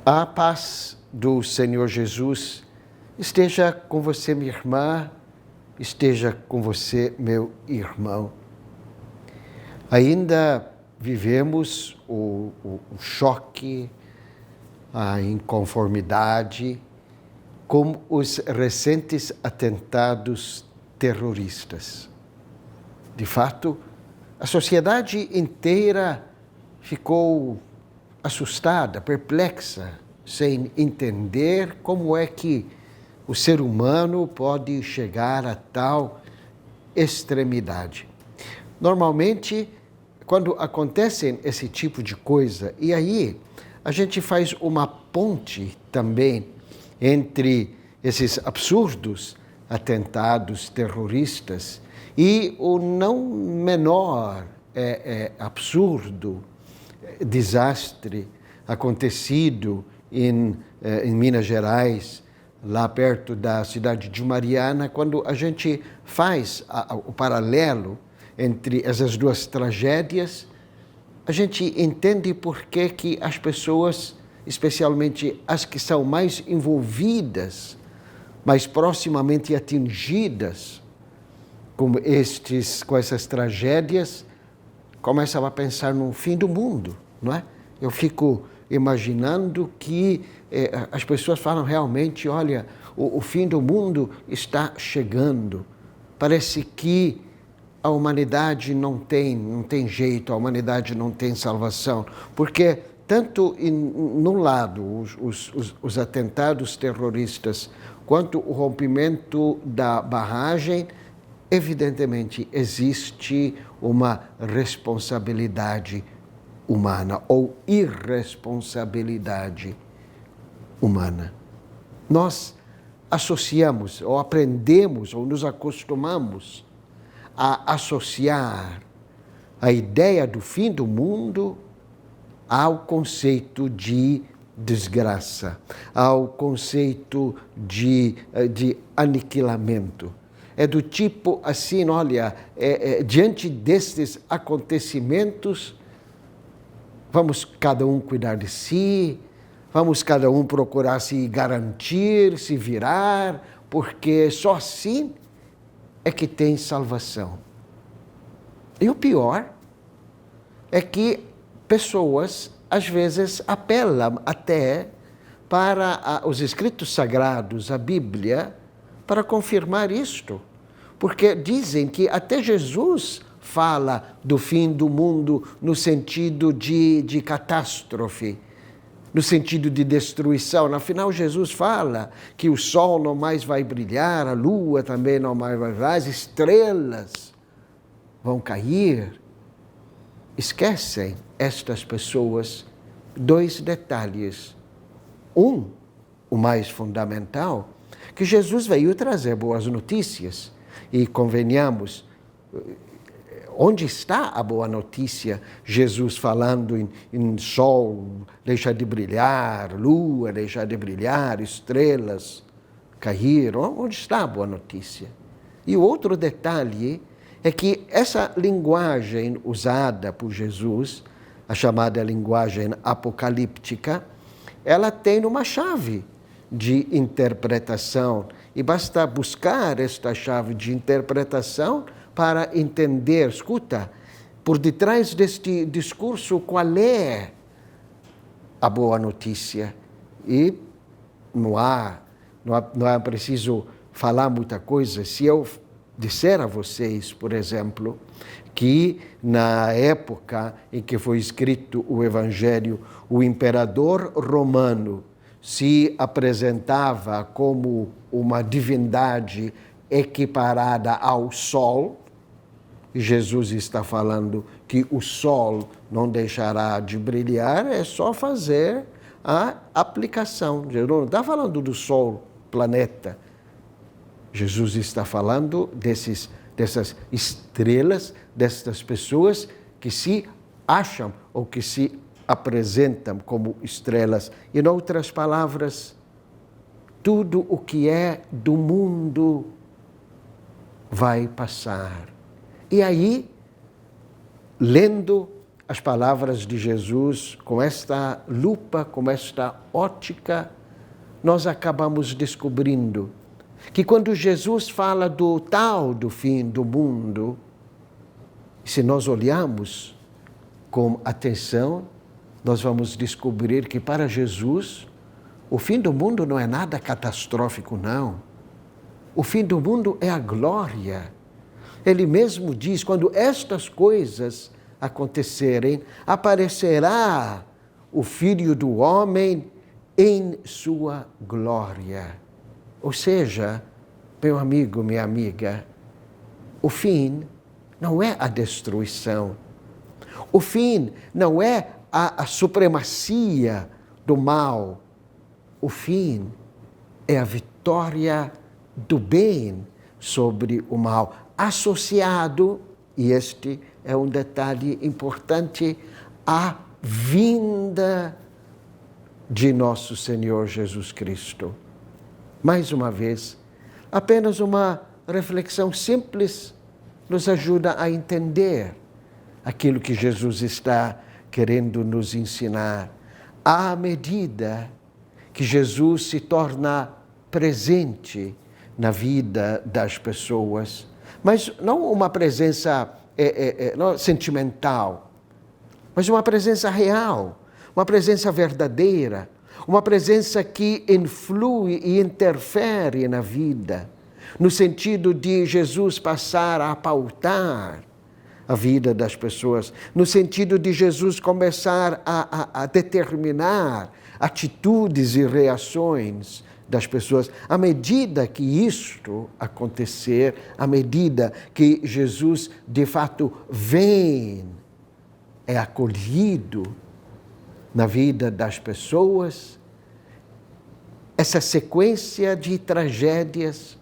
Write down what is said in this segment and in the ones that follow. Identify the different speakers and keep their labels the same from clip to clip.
Speaker 1: A paz do Senhor Jesus esteja com você, minha irmã, esteja com você, meu irmão. Ainda vivemos o choque, a inconformidade com os recentes atentados terroristas. De fato, a sociedade inteira ficou assustada, perplexa, sem entender como é que o ser humano pode chegar a tal extremidade. Normalmente, quando acontecem esse tipo de coisa, e aí a gente faz uma ponte também entre esses absurdos atentados terroristas e o não menor absurdo desastre acontecido em Minas Gerais, lá perto da cidade de Mariana, quando a gente faz o paralelo entre essas duas tragédias, a gente entende por que as pessoas, especialmente as que são mais envolvidas, mais proximamente atingidas com essas tragédias, começam a pensar no fim do mundo, não é? Eu fico imaginando que as pessoas falam realmente, olha, o fim do mundo está chegando. Parece que a humanidade não tem jeito, a humanidade não tem salvação. Porque tanto no lado, os atentados terroristas, quanto o rompimento da barragem, evidentemente existe uma responsabilidade humana ou irresponsabilidade humana. Nós associamos, ou aprendemos, ou nos acostumamos a associar a ideia do fim do mundo ao conceito de desgraça, ao conceito de aniquilamento. É do tipo assim, olha, diante destes acontecimentos, vamos cada um cuidar de si, vamos cada um procurar se garantir, se virar, porque só assim é que tem salvação. E o pior é que pessoas, às vezes, apelam até para os escritos sagrados, a Bíblia, para confirmar isto. Porque dizem que até Jesus fala do fim do mundo no sentido de catástrofe, no sentido de destruição. Afinal, Jesus fala que o sol não mais vai brilhar, a lua também não mais vai brilhar, as estrelas vão cair. Esquecem estas pessoas dois detalhes. O mais fundamental, que Jesus veio trazer boas notícias. E convenhamos, onde está a boa notícia? Jesus falando em sol deixar de brilhar, lua deixar de brilhar, estrelas cair. Onde está a boa notícia? E o outro detalhe é que essa linguagem usada por Jesus, a chamada linguagem apocalíptica, ela tem uma chave de interpretação. E basta buscar esta chave de interpretação para entender, escuta, por detrás deste discurso, qual é a boa notícia. E não é preciso falar muita coisa. Se eu disser a vocês, por exemplo, que na época em que foi escrito o Evangelho, o imperador romano se apresentava como uma divindade equiparada ao sol, Jesus está falando que o sol não deixará de brilhar, é só fazer a aplicação. Jesus não está falando do sol, planeta. Jesus está falando dessas estrelas, dessas pessoas que se acham ou que se apresentam como estrelas. Em outras palavras, tudo o que é do mundo vai passar. E aí, lendo as palavras de Jesus com esta lupa, com esta ótica, nós acabamos descobrindo que quando Jesus fala do tal do fim do mundo, se nós olharmos com atenção, nós vamos descobrir que para Jesus, o fim do mundo não é nada catastrófico, não. O fim do mundo é a glória. Ele mesmo diz, quando estas coisas acontecerem, aparecerá o Filho do Homem em sua glória. Ou seja, meu amigo, minha amiga, o fim não é a destruição. O fim não é a supremacia do mal. O fim é a vitória do bem sobre o mal, associado, e este é um detalhe importante, à vinda de nosso Senhor Jesus Cristo. Mais uma vez, apenas uma reflexão simples nos ajuda a entender aquilo que Jesus está querendo nos ensinar. À medida que Jesus se torna presente na vida das pessoas, mas não uma presença não sentimental, mas uma presença real, uma presença verdadeira, uma presença que influi e interfere na vida, no sentido de Jesus passar a pautar a vida das pessoas, no sentido de Jesus começar a determinar atitudes e reações das pessoas. À medida que isto acontecer, à medida que Jesus de fato vem, é acolhido na vida das pessoas, essa sequência de tragédias,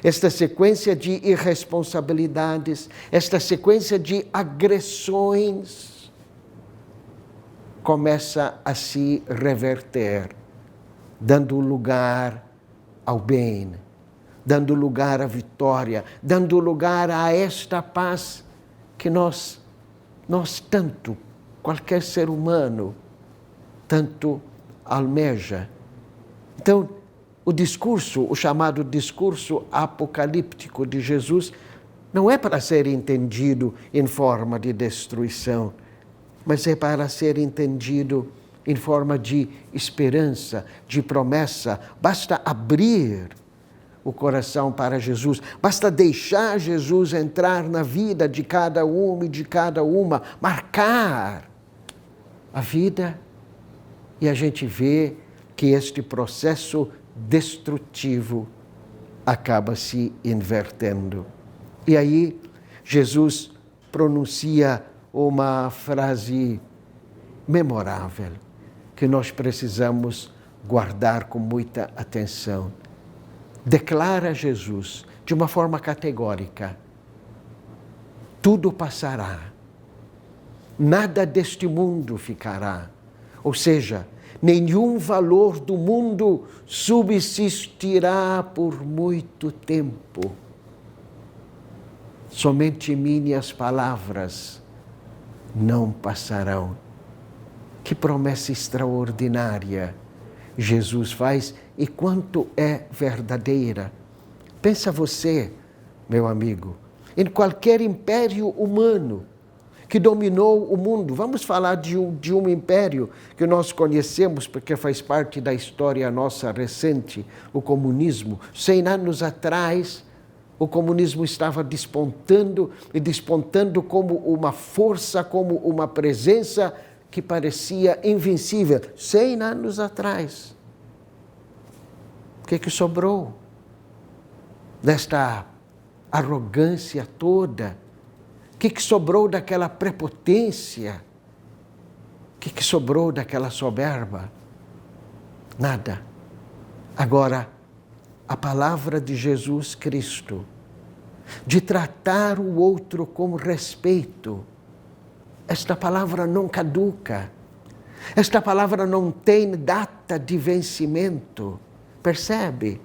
Speaker 1: esta sequência de irresponsabilidades, esta sequência de agressões começa a se reverter, dando lugar ao bem, dando lugar à vitória, dando lugar a esta paz que nós tanto, qualquer ser humano, tanto almeja. Então, o chamado discurso apocalíptico de Jesus, não é para ser entendido em forma de destruição, mas é para ser entendido em forma de esperança, de promessa. Basta abrir o coração para Jesus, basta deixar Jesus entrar na vida de cada um e de cada uma, marcar a vida, e a gente vê que este processo destrutivo acaba se invertendo. E aí Jesus pronuncia uma frase memorável que nós precisamos guardar com muita atenção. Declara Jesus de uma forma categórica: tudo passará, nada deste mundo ficará. Ou seja, nenhum valor do mundo subsistirá por muito tempo. Somente minhas palavras não passarão. Que promessa extraordinária Jesus faz e quanto é verdadeira. Pensa você, meu amigo, em qualquer império humano que dominou o mundo. Vamos falar de um império que nós conhecemos porque faz parte da história nossa recente, o comunismo. 100 anos atrás, o comunismo estava despontando e despontando como uma força, como uma presença que parecia invencível. 100 anos atrás. O que sobrou desta arrogância toda? O que sobrou daquela prepotência? O que sobrou daquela soberba? Nada. Agora, a palavra de Jesus Cristo, de tratar o outro com respeito, esta palavra não caduca. Esta palavra não tem data de vencimento. Percebe?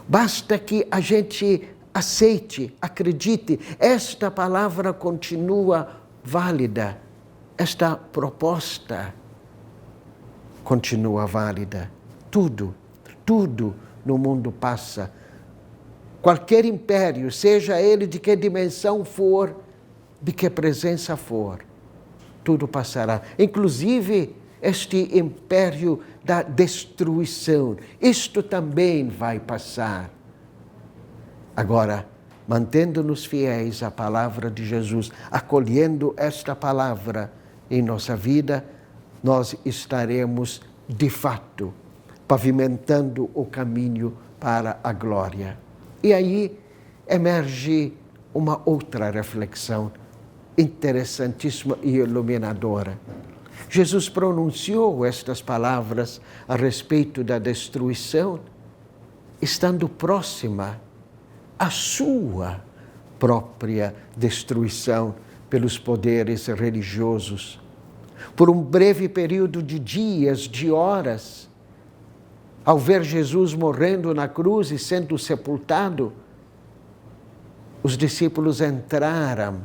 Speaker 1: Basta que a gente aceite, acredite, esta palavra continua válida. esta proposta continua válida. Tudo no mundo passa. Qualquer império, seja ele de que dimensão for, de que presença for, tudo passará. Inclusive este império da destruição. Isto também vai passar. Agora, mantendo-nos fiéis à palavra de Jesus, acolhendo esta palavra em nossa vida, nós estaremos, de fato, pavimentando o caminho para a glória. E aí emerge uma outra reflexão interessantíssima e iluminadora. Jesus pronunciou estas palavras a respeito da destruição, estando próxima à sua própria destruição pelos poderes religiosos. Por um breve período de dias, de horas, ao ver Jesus morrendo na cruz e sendo sepultado, os discípulos entraram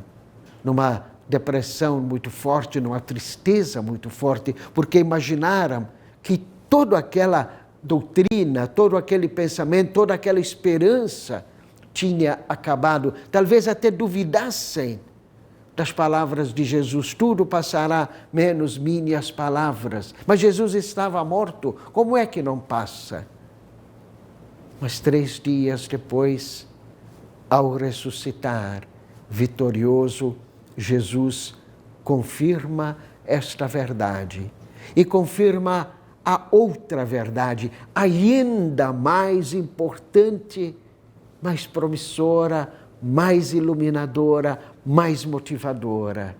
Speaker 1: numa depressão muito forte, numa tristeza muito forte, porque imaginaram que toda aquela doutrina, todo aquele pensamento, toda aquela esperança tinha acabado. Talvez até duvidassem das palavras de Jesus. Tudo passará, menos minhas palavras. Mas Jesus estava morto. Como é que não passa? Mas 3 dias depois, ao ressuscitar, vitorioso, Jesus confirma esta verdade. E confirma a outra verdade, ainda mais importante, mais promissora, mais iluminadora, mais motivadora.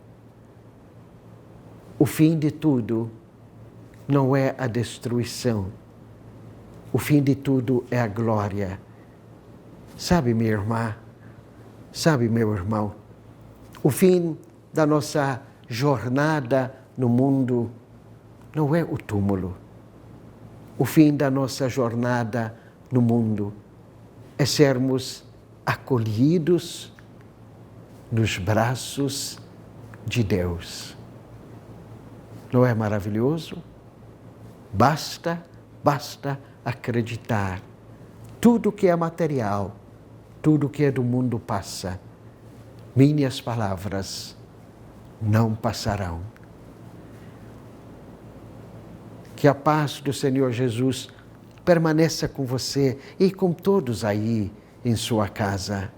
Speaker 1: O fim de tudo não é a destruição. O fim de tudo é a glória. Sabe, minha irmã, sabe, meu irmão, o fim da nossa jornada no mundo não é o túmulo. O fim da nossa jornada no mundo é sermos acolhidos nos braços de Deus. Não é maravilhoso? Basta acreditar. Tudo que é material, tudo que é do mundo passa. Minhas palavras não passarão. Que a paz do Senhor Jesus permaneça com você e com todos aí em sua casa.